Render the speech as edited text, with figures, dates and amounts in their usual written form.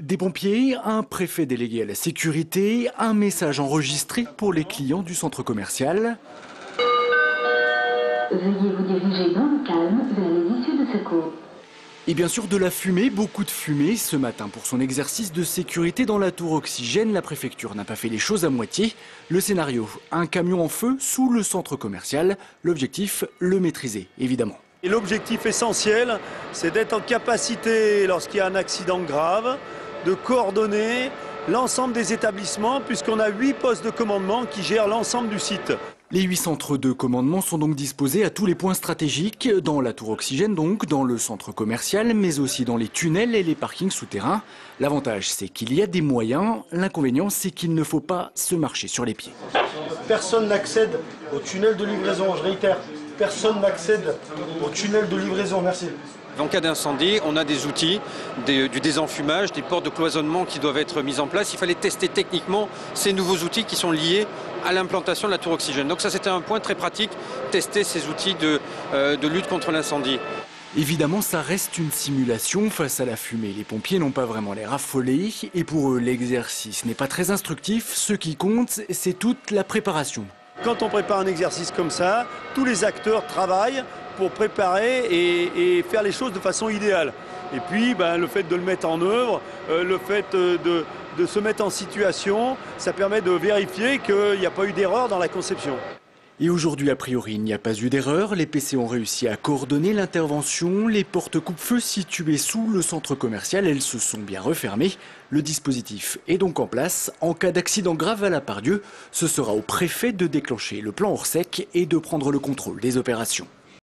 Des pompiers, un préfet délégué à la sécurité, un message enregistré pour les clients du centre commercial. Veuillez vous diriger dans le calme vers les issues de secours. Et bien sûr de la fumée, beaucoup de fumée. Ce matin, pour son exercice de sécurité dans la tour Oxygène, la préfecture n'a pas fait les choses à moitié. Le scénario, un camion en feu sous le centre commercial. L'objectif, le maîtriser, évidemment. Et l'objectif essentiel, c'est d'être en capacité, lorsqu'il y a un accident grave, de coordonner l'ensemble des établissements, puisqu'on a 8 postes de commandement qui gèrent l'ensemble du site. Les 8 centres de commandement sont donc disposés à tous les points stratégiques, dans la tour Oxygène donc, dans le centre commercial, mais aussi dans les tunnels et les parkings souterrains. L'avantage, c'est qu'il y a des moyens. L'inconvénient, c'est qu'il ne faut pas se marcher sur les pieds. Personne n'accède au tunnel de livraison, je réitère. Personne n'accède au tunnel de livraison, merci. En cas d'incendie, on a des outils, du désenfumage, des portes de cloisonnement qui doivent être mises en place. Il fallait tester techniquement ces nouveaux outils qui sont liés à l'implantation de la tour Oxygène. Donc ça, c'était un point très pratique, tester ces outils de lutte contre l'incendie. Évidemment, ça reste une simulation face à la fumée. Les pompiers n'ont pas vraiment l'air affolés et pour eux, l'exercice n'est pas très instructif. Ce qui compte, c'est toute la préparation. Quand on prépare un exercice comme ça, tous les acteurs travaillent pour préparer et faire les choses de façon idéale. Et puis le fait de le mettre en œuvre, le fait de se mettre en situation, ça permet de vérifier qu'il n'y a pas eu d'erreur dans la conception. Et aujourd'hui, a priori, il n'y a pas eu d'erreur. Les PC ont réussi à coordonner l'intervention. Les portes coupe-feu situées sous le centre commercial, elles se sont bien refermées. Le dispositif est donc en place. En cas d'accident grave à la Pardieu, ce sera au préfet de déclencher le plan hors sec et de prendre le contrôle des opérations.